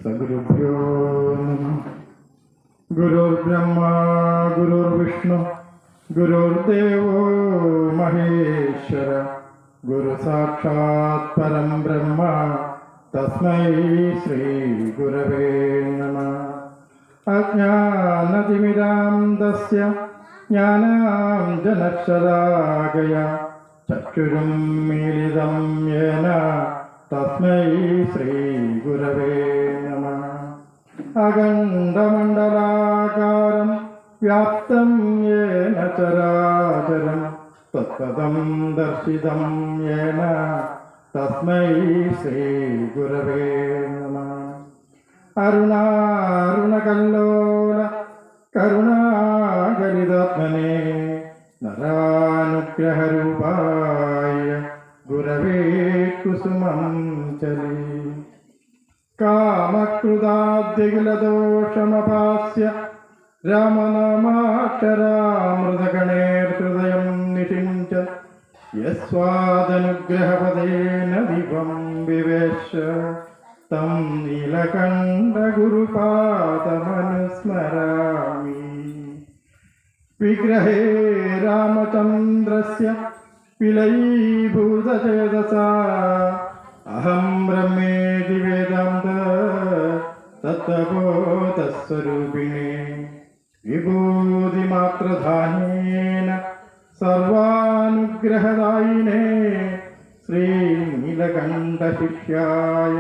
सद्गुरुभ्यो नमः। गुरुर्ब्रह्मा गुरुर्विष्णु गुरुर्देवो महेश्वर गुरु साक्षात् परं ब्रह्म तस्मै श्री गुरवे नमः। अज्ञानतिमिरान्धस्य ज्ञानाञ्जनशलाकया चक्षुरुन्मीलितं येन तस्मै श्री गुरवे नमः। अखण्डमण्डलाकारं व्याप्तं येन चराचरं तत्पदं दर्शितं येन तस्मै श्री गुरवे नमः। अरुणारुणकल्लोल करुणाकलितात्मने नरानुग्रहरूपाय गुरवे कुसुमं चले। कामकृदाद्यखिलदोषमपास्य रामनामाक्षरामृतगणैर्हृदयं निषिञ्च यस्वादनुग्रहपदेन दिवं विवेश्य तं नीलकण्ठगुरुपादमनुस्मरामि। विग्रहे रामचन्द्रस्य विलयीभूतचेतसा अहं ब्रह्मेति वेदान्त तत्त्वबोधस्वरूपिणे विभूतिमात्रधानेन सर्वानुग्रहदायिने श्रीनीलकण्ठशिष्याय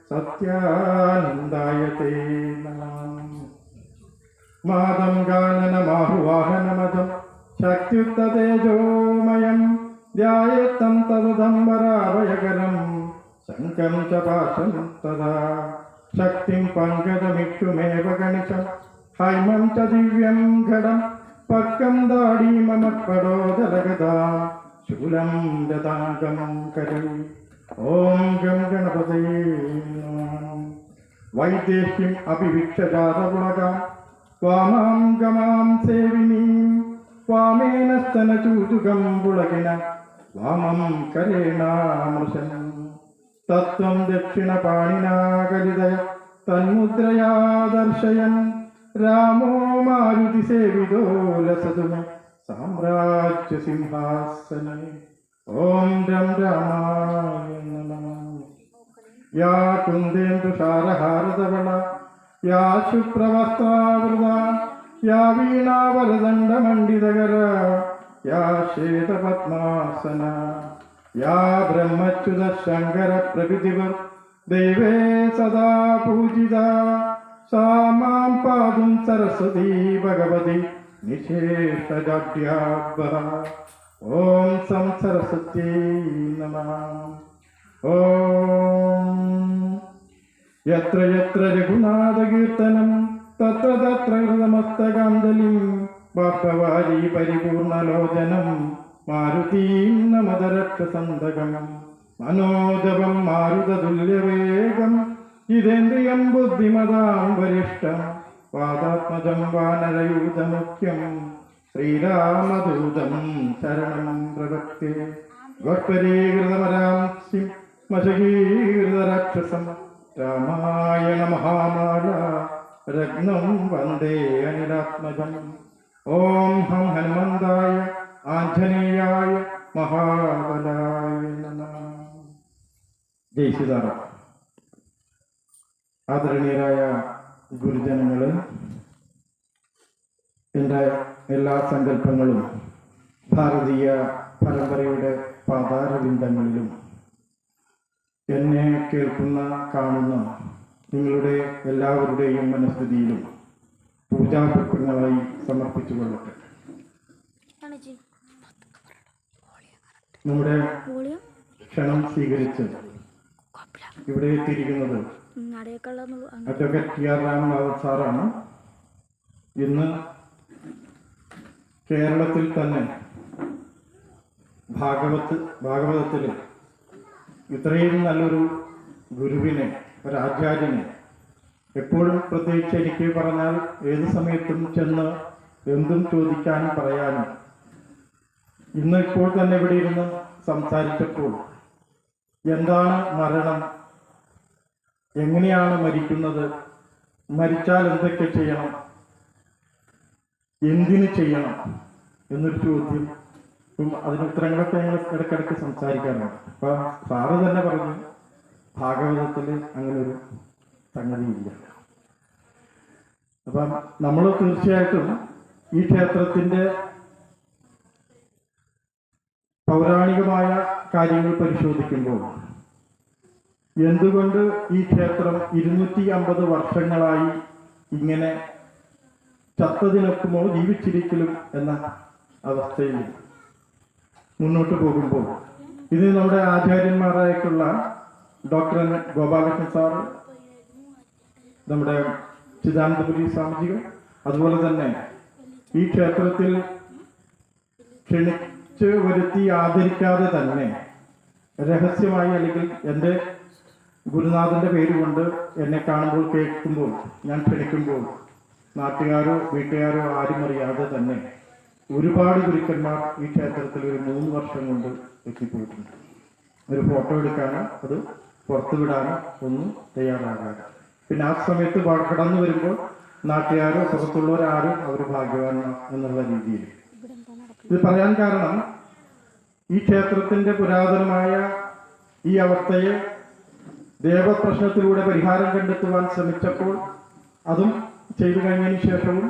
सत्यानन्दाय ते नमः। मादं गाननमाहुवाहनमदं शक्त्युक्ततेजोमयं ध्यायेत्तं तदुदम्बराभयकरं शङ्खं च पाशं तदा शक्तिं पङ्कजमिक्षुमेव गणितं हैमं च दिव्यं घटं पक्कं दाढीममत्पडोदलगदां शूलं ददाङ्गं करि। ॐ गं गणपतये नमः। वैदेह्यम् अभिवीक्षजातपुलकां त्वामां गमां सेविनीं वामेन स्तनचूतुकं पुलकिन वामं करेणामृशन् तत्त्वं दक्षिणपाणिना कलिदय तन्मुद्रया दर्शयन् रामो मारुतिसेवितो लसतु मे साम्राज्यसिंहासने। ॐ रं रामाय नमः। या कुन्देन्दुसारहारधवला या शुभ्रवस्त्रावृता या वीणावरदण्डमण्डितकरा या श्वेतपद्मासना या ब्रह्मच्युतशङ्करप्रभृतिवर् देवे सदा पूजिता सा मां पातुं सरस्वती भगवती निशेषजाड्याभः। ॐ सं सरस्वत्यै नमः। ॐ यत्र यत्र रघुनाथकीर्तनं तत्र तत्र हृदमस्तकाञ्जलिं बाष्पवारी परिपूर्णलोचनं मारुतीं नमदरक्षसन्दकं मनोजवं मारुततुल्यवेगं जितेन्द्रियं बुद्धिमतां वरिष्ठं वातात्मजं वानरयूथमुख्यं श्रीरामदूतं शरणं प्रपद्ये। गोष्परीकृतमरां मशकीकृतराक्षसं रामायण महामाला रत्नं वन्दे अनिलात्मजम्। ॐ हं हनुमन्ताय आञ्जनेयाय महाबलाय नमः। जय सीताराम. ആദരണീയരായ ഗുരുജനങ്ങളെ, എൻ്റെ എല്ലാ സങ്കല്പങ്ങളും ഭാരതീയ പരമ്പരയുടെ പാതാരവിന്ദങ്ങളിലും എന്നെ കേൾക്കുന്ന കാണുന്ന നിങ്ങളുടെ എല്ലാവരുടെയും മനസ്ഥിതിയിലും പൂജാപുഷ്പങ്ങളായി സമർപ്പിച്ചു കൊള്ളട്ടെ. നമ്മുടെ ക്ഷണം സ്വീകരിച്ച് ഇവിടെ എത്തിയിരിക്കുന്നത് അഡ്വക്കേറ്റ് ടി ആർ രാമനാഥൻ സാറാണ്. ഇന്ന് കേരളത്തിൽ തന്നെ ഭാഗവതത്തിൽ ഇത്രയും നല്ലൊരു ഗുരുവിനെ, ഒരാചാര്യനെ, എപ്പോഴും പ്രത്യേകിച്ച് എനിക്ക് പറഞ്ഞാൽ ഏത് സമയത്തും ചെന്ന് എന്തും ചോദിക്കാനും പറയാനും, ഇന്ന് ഇപ്പോൾ തന്നെ ഇവിടെ ഇരുന്ന് സംസാരിച്ചപ്പോൾ എന്താണ് മരണം, എങ്ങനെയാണ് മരിക്കുന്നത്, മരിച്ചാൽ എന്തൊക്കെ ചെയ്യണം, എന്തിനു ചെയ്യണം എന്നൊരു ചോദ്യം, അതിന് ഉത്തരങ്ങളൊക്കെ ഞങ്ങൾ ഇടയ്ക്കിടയ്ക്ക് സംസാരിക്കാറുണ്ട്. അപ്പൊ സാറ് തന്നെ പറഞ്ഞു ഭാഗവതത്തിൽ അങ്ങനൊരു സംഗതിയില്ല. അപ്പം നമ്മൾ തീർച്ചയായിട്ടും ഈ ക്ഷേത്രത്തിന്റെ പൗരാണികമായ കാര്യങ്ങൾ പരിശോധിക്കുമ്പോൾ എന്തുകൊണ്ട് ഈ ക്ഷേത്രം 250 വർഷങ്ങളായി ഇങ്ങനെ ചത്തതിനൊക്കുമോ ജീവിച്ചിരിക്കലും എന്ന അവസ്ഥയിൽ മുന്നോട്ട് പോകുമ്പോൾ ഇത് നമ്മുടെ ആചാര്യന്മാരായിട്ടുള്ള ഡോക്ടർ ഗോപാലകൃഷ്ണൻ സാറ്, നമ്മുടെ ചിദാനന്ദപുരി സ്വാമിജികൾ, അതുപോലെ തന്നെ ഈ ക്ഷേത്രത്തിൽ ക്ഷണിച്ച് വരുത്തി ആദരിക്കാതെ തന്നെ രഹസ്യമായി, അല്ലെങ്കിൽ എൻ്റെ ഗുരുനാഥന്റെ പേര് കൊണ്ട് എന്നെ കാണുമ്പോൾ, കേൾക്കുമ്പോൾ, ഞാൻ ക്ഷണിക്കുമ്പോൾ നാട്ടുകാരോ വീട്ടുകാരോ ആരും അറിയാതെ തന്നെ ഒരുപാട് ഗുരുക്കന്മാർ ഈ ക്ഷേത്രത്തിൽ ഒരു 3 വർഷം കൊണ്ട് എത്തിപ്പോയിട്ടുണ്ട്. ഒരു ഫോട്ടോ എടുക്കാനോ അത് പുറത്തു വിടാനോ ഒന്നും തയ്യാറാകാതെ. പിന്നെ ആ സമയത്ത് കടന്നു വരുമ്പോൾ നാട്ടുകാരോ പുറത്തുള്ളവരാരും അവർ ഭാഗ്യവാന്മാർ എന്നുള്ള രീതിയിൽ. ഇത് പറയാൻ കാരണം ഈ ക്ഷേത്രത്തിന്റെ പുരാതനമായ ഈ അവസ്ഥയെ ദേവപ്രശ്നത്തിലൂടെ പരിഹാരം കണ്ടെത്തുവാൻ ശ്രമിച്ചപ്പോൾ അതും ചെയ്തു കഴിഞ്ഞതിന് ശേഷവും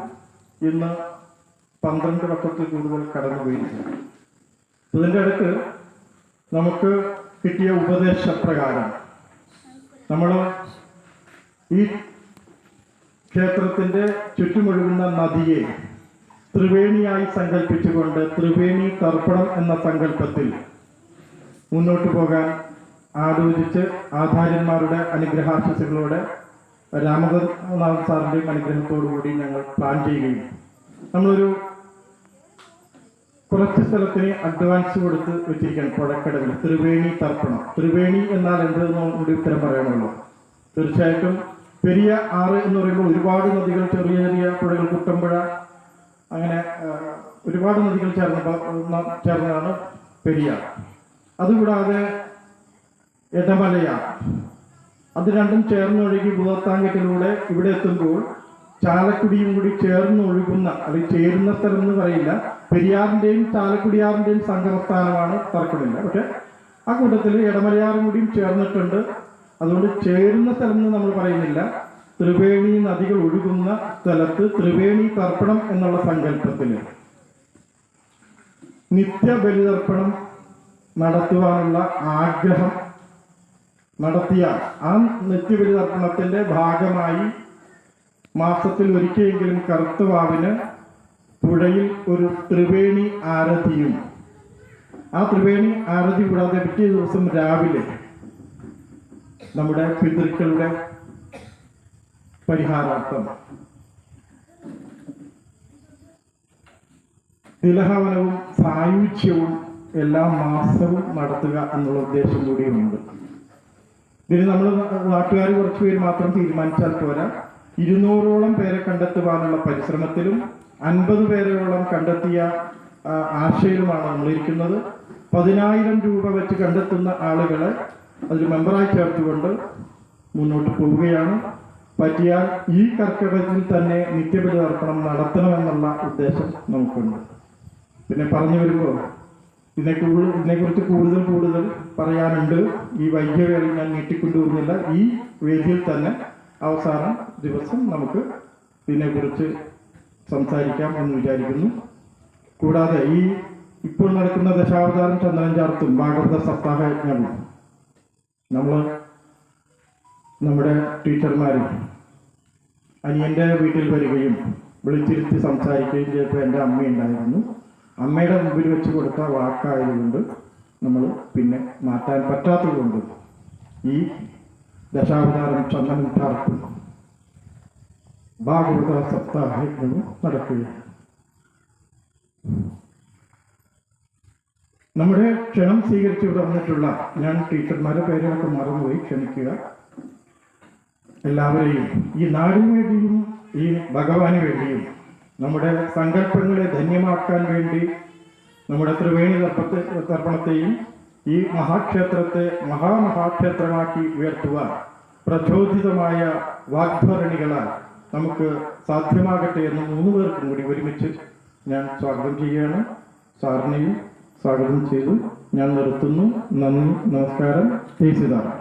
ഇന്ന് 12 വർഷത്തിൽ കൂടുതൽ കടന്നുപോയിരിക്കുന്നു. ഇതിൻ്റെ അടുത്ത് നമുക്ക് കിട്ടിയ ഉപദേശപ്രകാരം നമ്മൾ ഈ ക്ഷേത്രത്തിന്റെ ചുറ്റുമൊഴുകുന്ന നദിയെ ത്രിവേണിയായി സങ്കല്പിച്ചുകൊണ്ട് ത്രിവേണി തർപ്പണം എന്ന സങ്കല്പത്തിൽ മുന്നോട്ട് പോകാൻ ആലോചിച്ച് ആചാര്യന്മാരുടെ അനുഗ്രഹാശിസുകളോടെ രാമനാഥൻ സാറിൻ്റെയും അനുഗ്രഹത്തോടുകൂടി ഞങ്ങൾ പ്ലാൻ ചെയ്യുകയും നമ്മളൊരു കുറച്ച് സ്ഥലത്തിന് അഡ്വാൻസ് കൊടുത്ത് വെച്ചിരിക്കണം. പുഴക്കടവിൽ ത്രിവേണി തർപ്പണം. ത്രിവേണി എന്നാൽ എന്തെന്ന് കൂടി ഉത്തരം പറയണമല്ലോ. തീർച്ചയായിട്ടും പെരിയ ആറ് എന്ന് പറയുമ്പോൾ ഒരുപാട് നദികൾ, ചെറിയ ചെറിയ പുഴകൾ, കുട്ടമ്പുഴ, അങ്ങനെ ഒരുപാട് നദികൾ ചേർന്നതാണ് പെരിയാർ. അതുകൂടാതെ എടമലയാർ, അത് രണ്ടും ചേർന്നൊഴുകി ഭൂതത്താങ്കെട്ടിലൂടെ ഇവിടെ എത്തുമ്പോൾ ചാലക്കുടിയും കൂടി ചേർന്നൊഴുകുന്ന, അല്ലെങ്കിൽ ചേരുന്ന സ്ഥലം എന്ന് പറയില്ല, പെരിയാറിന്റെയും ചാലക്കുടിയാറിന്റെയും സംഗമസ്ഥാനമാണ് തർക്കമില്ല. പക്ഷെ ആ കൂട്ടത്തിൽ എടമലയാറും കൂടിയും ചേർന്നിട്ടുണ്ട്. അതുകൊണ്ട് ചേരുന്ന സ്ഥലം എന്ന് നമ്മൾ പറയുന്നില്ല. ത്രിവേണി നദികൾ ഒഴുകുന്ന സ്ഥലത്ത് ത്രിവേണി തർപ്പണം എന്നുള്ള സങ്കല്പത്തിന് നിത്യബലിതർപ്പണം നടത്തുവാനുള്ള ആഗ്രഹം നടത്തിയ ആ നിത്യബലിതർപ്പണത്തിന്റെ ഭാഗമായി മാസത്തിൽ ഒരിക്കലെങ്കിലും കറുത്തവാവിന് പുഴയിൽ ഒരു ത്രിവേണി ആരതിയും, ആ ത്രിവേണി ആരതി കൂടാതെ പിറ്റേ ദിവസം രാവിലെ നമ്മുടെ പിതൃക്കളുടെ പരിഹാരാർത്ഥം തിലഹവനവും സായുജ്യവും എല്ലാ മാസവും നടത്തുക എന്നുള്ള ഉദ്ദേശം കൂടിയുണ്ട്. ഇതിന് നമ്മൾ നാട്ടുകാർ കുറച്ച് പേര് മാത്രം തീരുമാനിച്ചാൽ പോരാ. 200ഓളം പേരെ കണ്ടെത്തുവാനുള്ള പരിശ്രമത്തിലും 50 പേരോളം കണ്ടെത്തിയ ആശയിലുമാണ് നമ്മളിരിക്കുന്നത്. 10,000 രൂപ വെച്ച് കണ്ടെത്തുന്ന ആളുകളെ അതിൽ മെമ്പറായി ചേർത്തുകൊണ്ട് മുന്നോട്ട് പോവുകയാണ്. പറ്റിയാൽ ഈ കർക്കിടകത്തിൽ തന്നെ നിത്യബലിതർപ്പണം നടത്തണമെന്നുള്ള ഉദ്ദേശം നമുക്കുണ്ട്. പിന്നെ പറഞ്ഞു വരുമ്പോൾ ഇതിനെക്കുറിച്ച് കൂടുതൽ പറയാനുണ്ട്. ഈ വൈദ്യവേള ഞാൻ നീട്ടിക്കൊണ്ടുവരുന്നില്ല. ഈ വേദിയിൽ തന്നെ അവസാന ദിവസം നമുക്ക് ഇതിനെക്കുറിച്ച് സംസാരിക്കാം എന്ന് വിചാരിക്കുന്നു. കൂടാതെ ഈ ഇപ്പോൾ നടക്കുന്ന ദശാവതാരം ചന്ദനം ചാർത്തും ഭാഗവത സപ്താഹ യജ്ഞവും നമ്മുടെ ടീച്ചർമാരും അനിയൻ്റെ വീട്ടിൽ വരികയും വിളിച്ചിരുത്തി സംസാരിക്കുകയും ചെയ്തപ്പോൾ എൻ്റെ അമ്മയുണ്ടായിരുന്നു. അമ്മയുടെ മുമ്പിൽ വെച്ച് കൊടുത്ത വാക്കായതുകൊണ്ട് നമ്മൾ പിന്നെ മാറ്റാൻ പറ്റാത്തതുകൊണ്ട് ഈ ദശാവതാരം ചന്ദനം ചാർത്തും ഭാഗവത സപ്താഹ യജ്ഞവും നടക്കുകയാണ്. നമ്മുടെ ക്ഷണം സ്വീകരിച്ച് ഇവിടെ വന്നിട്ടുള്ള ഞാൻ ടീച്ചർമാരുടെ പേരുകളൊക്കെ മറന്നുപോയി, ക്ഷമിക്കുക. എല്ലാവരെയും ഈ നാടിനു വേണ്ടിയും ഈ ഭഗവാന് വേണ്ടിയും നമ്മുടെ സങ്കല്പങ്ങളെ ധന്യമാക്കാൻ വേണ്ടി നമ്മുടെ ത്രിവേണി തർപ്പണത്തെയും ഈ മഹാക്ഷേത്രത്തെ മഹാമഹാക്ഷേത്രമാക്കി ഉയർത്തുവാൻ പ്രചോദിതമായ വാഗ്ധരണികളാൽ നമുക്ക് സാധ്യമാകട്ടെ എന്ന് 3 പേർക്കും കൂടി ഒരുമിച്ച് ഞാൻ സ്വാഗതം ചെയ്യുകയാണ്. സാറിനെയും സ്വാഗതം ചെയ്തു ഞാൻ നിർത്തുന്നു. നന്ദി, നമസ്കാരം. ജയ് സീതാറാം.